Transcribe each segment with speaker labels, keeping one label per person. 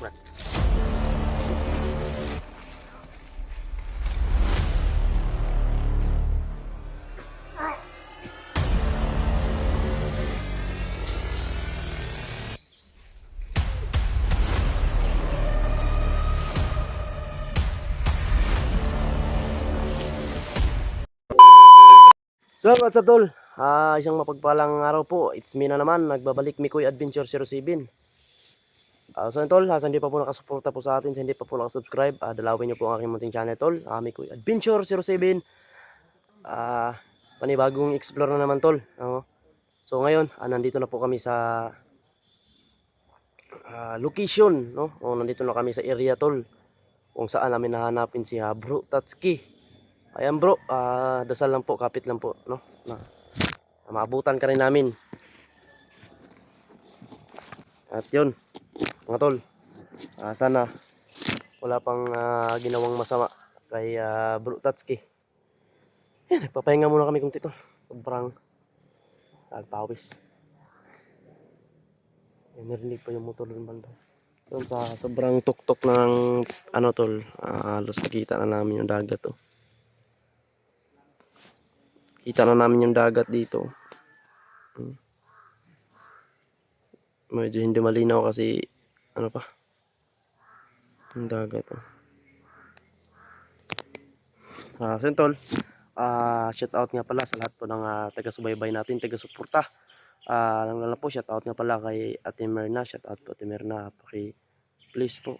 Speaker 1: Brad. So what's up tol? Isang mapagpalang araw po. It's me na naman. Nagbabalik Mikoy Adventure 07. So yun tol, sa hindi pa po nakasuporta po sa atin, sa hindi pa po nakasubscribe, dalawin nyo po ang aking munting channel tol. Mikoy Adventure 07. Panibagong explore na naman tol. So ngayon, nandito na po kami sa location, no? Nandito na kami sa area tol, kung saan namin nahanapin si Bro Tatsuki. Ayan bro, dasal lang po, kapit lang po, no? Na maabutan ka rin namin. At yun, mga tol, sana wala pang ginawang masama kay Bro Tatsuki. Yan, nagpapahinga muna kami kung tito. Sobrang nagpawis. Yan, narinig pa yung motor ng banda. Yun, sa sobrang tuktok ng ano tol, halos nakita na namin yung dagat oh. Kita na namin yung dagat dito. Medyo hindi malinaw kasi ano pa, yung dagat oh. So yun tol, shout out nga pala sa lahat po ng taga-subaybay natin, taga-suporta. Lalo po shout out nga pala kay Ate Merna, shout out po Ate Merna, please po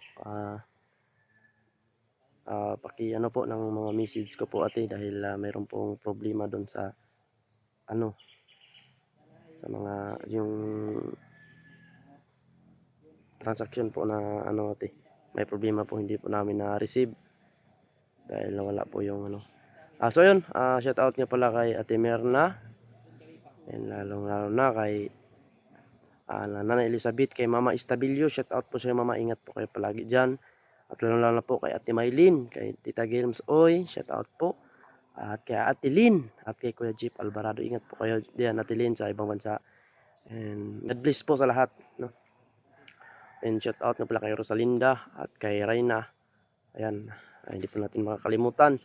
Speaker 1: paki ano po ng mga message ko po ate, dahil mayroon pong problema doon sa ano, sa mga yung transaction po na ano ate, may problema po, hindi po namin na-receive dahil nawala po yung ano. So yun, shout out nga pala kay Ate Merna, and lalong lalo na kay Nana Elizabeth, kay Mama Estabilio, shout out po sa Mama, ingat po kayo palagi dyan. At lalong lalo po kay Ate Maylin, kay Tita Games Oy, shout out po. At kay Ate Lynn, at kay Kuya Jeep Alvarado, ingat po kayo diyan Ate Lynn sa ibang bansa. And God bless po sa lahat, no? And shout out na pala kay Rosalinda at kay Reyna. Ayan, hindi po natin makakalimutan.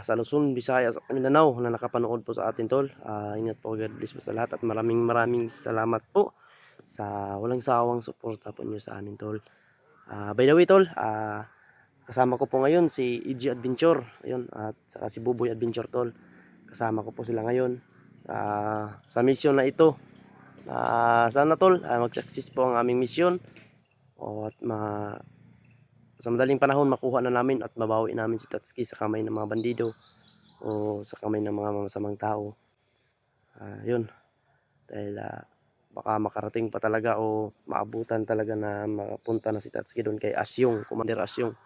Speaker 1: Sa Luzon, Visayas at Mindanao na nakapanood po sa atin tol. Ingat po, God bless po sa lahat, at maraming salamat po sa walang sawang suporta po niyo sa amin tol. By the way tol, kasama ko po ngayon si EG Adventure, ayun, at saka si Buboy Adventure tol. Kasama ko po sila ngayon sa mission na ito. Sana tol, mag-success po ang aming mission, at sa madaling panahon makuha na namin at mabawi namin si Tatsuki sa kamay ng mga bandido o sa kamay ng mga masamang tao. Yun, dahil baka makarating pa talaga o maabutan talaga na makapunta na si Tatsuki doon kay Asyong, Commander Asyong.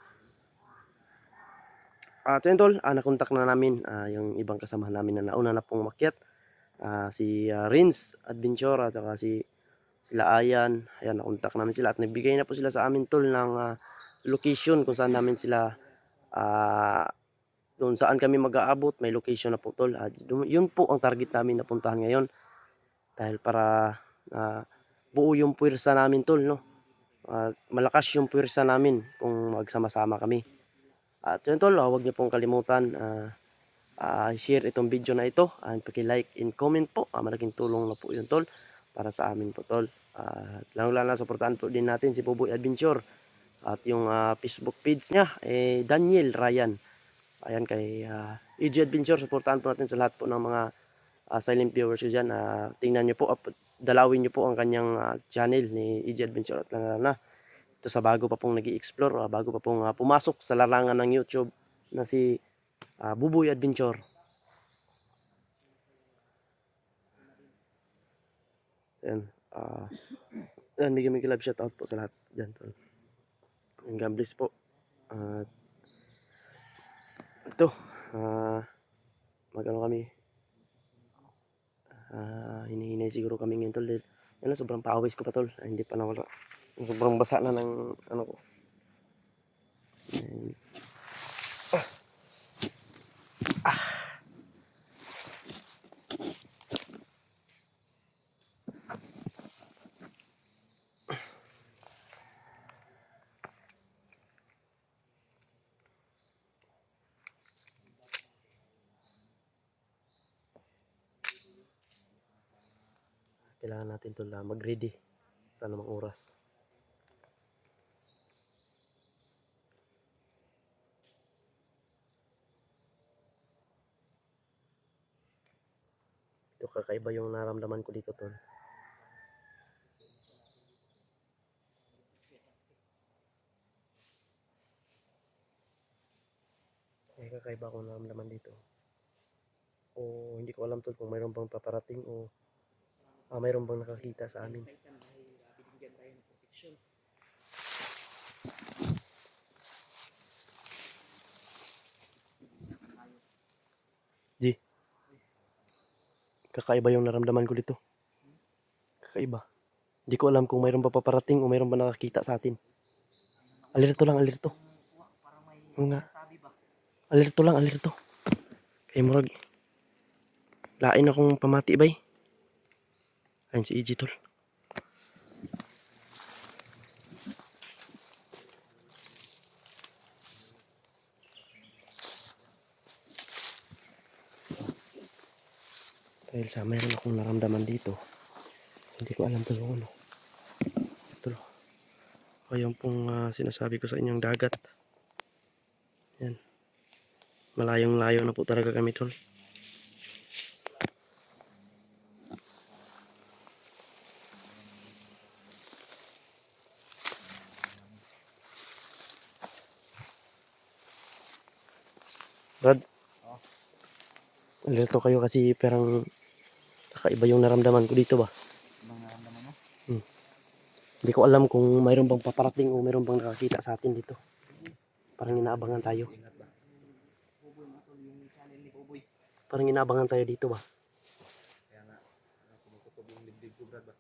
Speaker 1: At yun tol, nakontak na namin yung ibang kasama namin na nauna na pong umakyat, si Rins Adventure at saka sila Ayan. Ayan, nakontak namin sila at nagbigay na po sila sa amin tol ng location kung saan namin sila doon saan kami mag-aabot, may location na po tol. Yun po ang target namin na puntahan ngayon, dahil para buo yung puwersa namin tol, no? Malakas yung puwersa namin kung magsama-sama kami. At yun tol, huwag niyo pong kalimutan share itong video na ito, and paki-like and comment po. Malaking tulong na po yun tol para sa amin po tol. Lalo suportahan po din natin si Buboy Adventure at yung Facebook page niya Daniel Ryan. Ayan, kay EG Adventure, suportahan po natin sa lahat po ng mga silent viewers dyan. Tingnan nyo po, dalawin nyo po ang kanyang channel ni EG Adventure, at lalo na ito sa bago pa pong nag-i-explore, bago pa pong pumasok sa larangan ng YouTube na si Buboy Adventure. Ayan, bigyan love shout out po sa lahat dyan tol. And God bless po. Ito magano kami, hinihinay siguro kami ngayon tol, dahil yan, sobrang pawis ko pa tol, hindi pa nawala, sobrang basa na ng ano ko. Kailangan natin tol mag-ready sa anumang oras. Ito kakaiba yung naramdaman ko dito tol. Kakaiba akong naramdaman dito. O hindi ko alam tol kung mayroon bang paparating o mayroon bang nakakita sa amin. Di. Kakaiba yung naramdaman ko dito. Kakaiba. Hindi ko alam kung mayroon pa paparating o mayroon ba nakakita sa atin. Alerto lang, alerto. Nga. Alerto lang, alerto. Kaya murag. Lain akong pamati bay. Ayun si EG tol. Dahil sa mayroon akong naramdaman dito. Hindi ko alam tol ano. Tol. Ayun pong sinasabi ko sa inyong dagat. Yan. Malayong layo na po talaga kami tol. Brad, alerto kayo kasi parang kakaiba yung naramdaman ko dito ba?
Speaker 2: Anong naramdaman mo?
Speaker 1: Hindi ko alam kung mayroon bang paparating o mayroon bang nakakita sa atin dito. Parang inaabangan tayo. Parang inaabangan tayo dito ba?
Speaker 2: Kaya nga, kumukutob yung dibdib ko, Brad ba?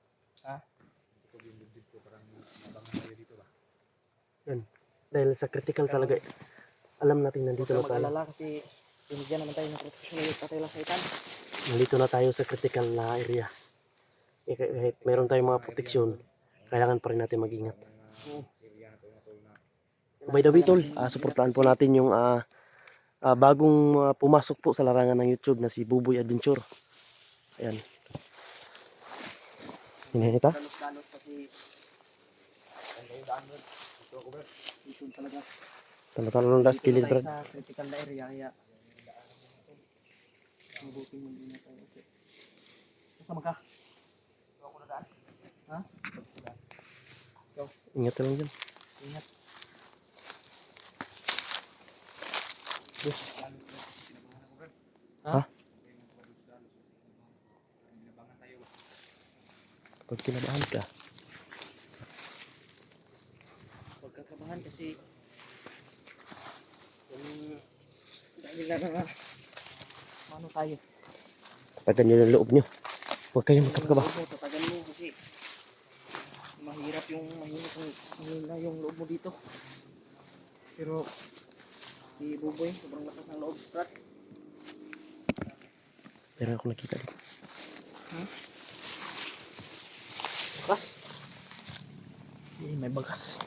Speaker 2: Ha? Kumukutob yung dibdib ko, parang nabangan tayo dito ba?
Speaker 1: Yan. Dahil sa critical talaga, alam natin nandito na tayo.
Speaker 2: Mag-alala kasi binigyan naman tayo ng protection ng Patay Lasaitan.
Speaker 1: Nandito na tayo sa critical na area. Kahit mayroon tayong mga proteksyon, kailangan pa rin natin mag-ingat. By the way tol, suportahan po natin yung bagong pumasok po sa larangan ng YouTube na si Buboy Adventure. Ayan. Hinahita?
Speaker 2: Dalos-dalos kasi ang daan doon. Ito ako, Brad. Ito talaga.
Speaker 1: Talo-talo ng last kilid, Brad.
Speaker 2: Sa critical na area kaya mabuti mo din na tayo. Kasama ka? Ito ako na daan. Ha?
Speaker 1: Ingat ka lang dyan.
Speaker 2: Ingat.
Speaker 1: Ha? Kapag kinabahan ka,
Speaker 2: Huwag kang kabahan kasi dahil lang na mano tayo.
Speaker 1: tatagan nyo ng loob nyo. Huwag kayong magkapagaba.
Speaker 2: Tatagan mo kasi mahirap yung mahina yung loob mo dito. Pero si Buboy sobrang lakas ng loob, Brad.
Speaker 1: Meron ako nakita dito.
Speaker 2: Bagas. May bagas.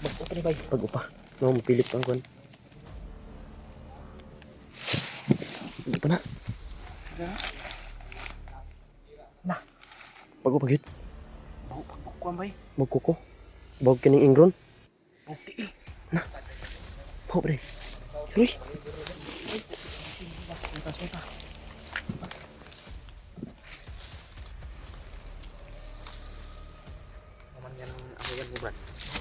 Speaker 2: Bago pa rin ba?
Speaker 1: Bago pa. No, mapilip ang kwan. Hindi pa na.
Speaker 2: Na.
Speaker 1: Bago pa yun.
Speaker 2: Bago pagbukuan ba?
Speaker 1: Magkuko. Bawag ka ng ingron.
Speaker 2: Bukti eh.
Speaker 1: Na. Bago pa rin. Suroy.
Speaker 2: Punta. Naman yan ang ahuyan mo, Brad.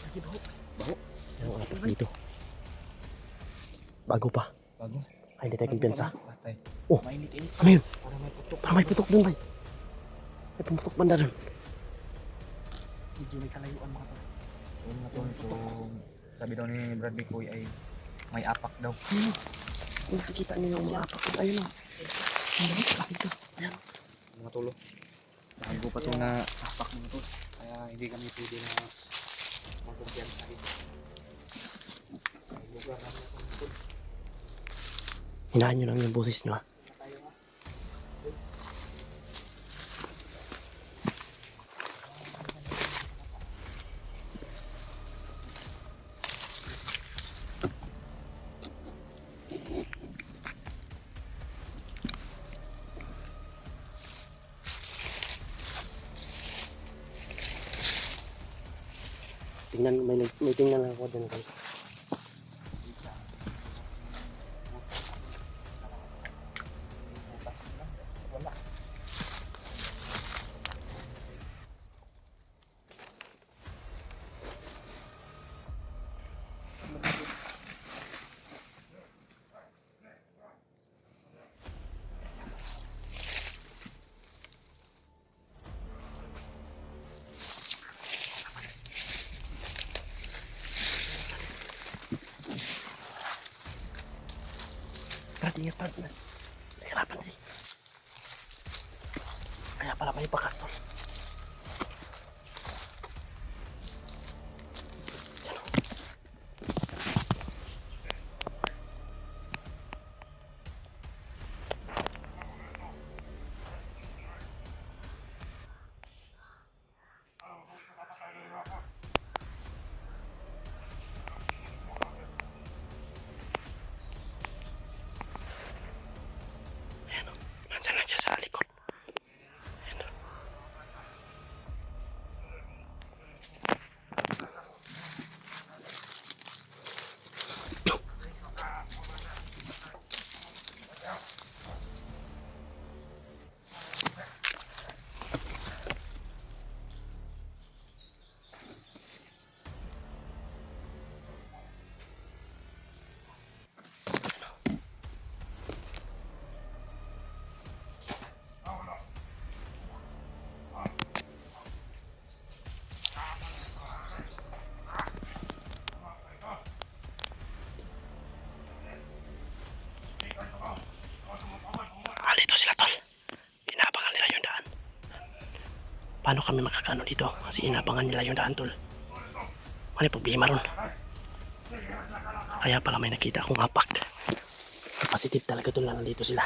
Speaker 2: Kasi bago. Bago.
Speaker 1: Meron apat dito. Bago pa.
Speaker 2: Bago.
Speaker 1: Ay, hindi tayo kumpiyansa.
Speaker 2: Patay.
Speaker 1: Oh.
Speaker 2: Mainit-init.
Speaker 1: Ano yun?
Speaker 2: Para may putok.
Speaker 1: Parang may putok dun, bay. May pumutok banda dun.
Speaker 2: Medyo may kalayuan mga to. Yung mga to, sabi daw ni Brad Bicoy ay may apak daw.
Speaker 1: Kung nakikita niyo yung mga apak. Ayun o. Ang kasi ito. Ayan.
Speaker 2: Mga tulo. Bago pa to na apak mga to. Kaya hindi kami pwede na magkumpiyansa rin. Lugar namin ako mga to.
Speaker 1: Hinaan nyo lang yung boses nyo ha. Tingnan, may tingnan lang ako dyan guys.
Speaker 2: Wala.
Speaker 1: Brad, ingat Brad. Nahirapan din. Kaya pala may bakas doon. Nandiyan lang siya sa likod. Ayan o. Dito sila tol. Inaabangan nila yung daan. Paano kami makakano dito? Kasi inaabangan nila yung daan tol. Ano yung problema ron? Kaya pala may nakita akong hapak. Positive talaga tol na nandito sila.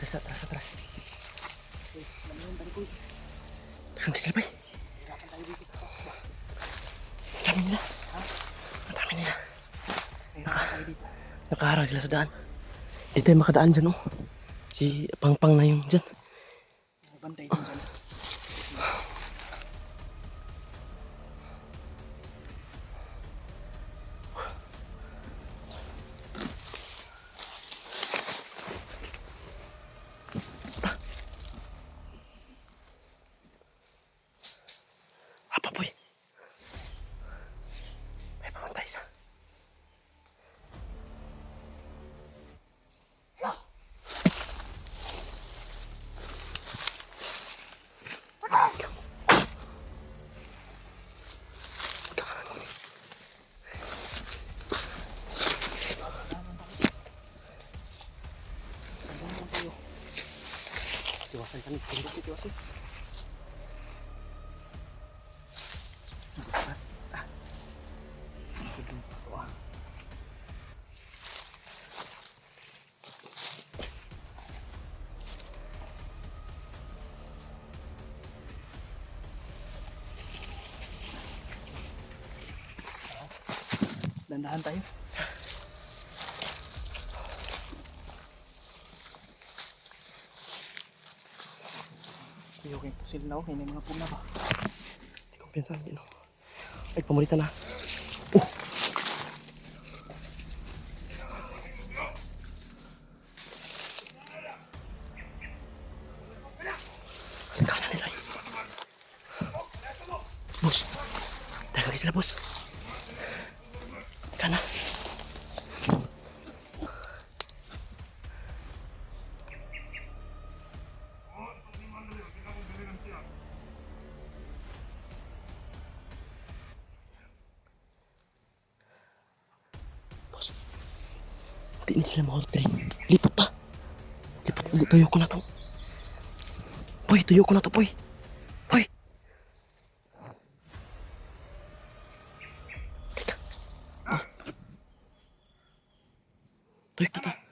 Speaker 1: Atras, atras. Takang kasi sila, Ang dami nila. Ang dami nila. Nakaharang sila sa daan. Hindi tayo makadaan dyan, oh. Si Pangpang na yung dyan.
Speaker 2: Bantay din dyan.
Speaker 1: Tiwasan kami. Tiwasan.
Speaker 2: Dandahan tayo. Yung pusil na ako, hindi mga puna ba?
Speaker 1: Hindi kumpiyansa, hindi no. Ay, pamulita na. Kanan nila yun. Bos. Dagang sila, bos. Kanan. Bos. Hindi sila mahultri. Lipat pa. Lipat. Tuyo ko na to. Boy, tuyo ko na to, boy. Boy. Teka. Tuyo na to.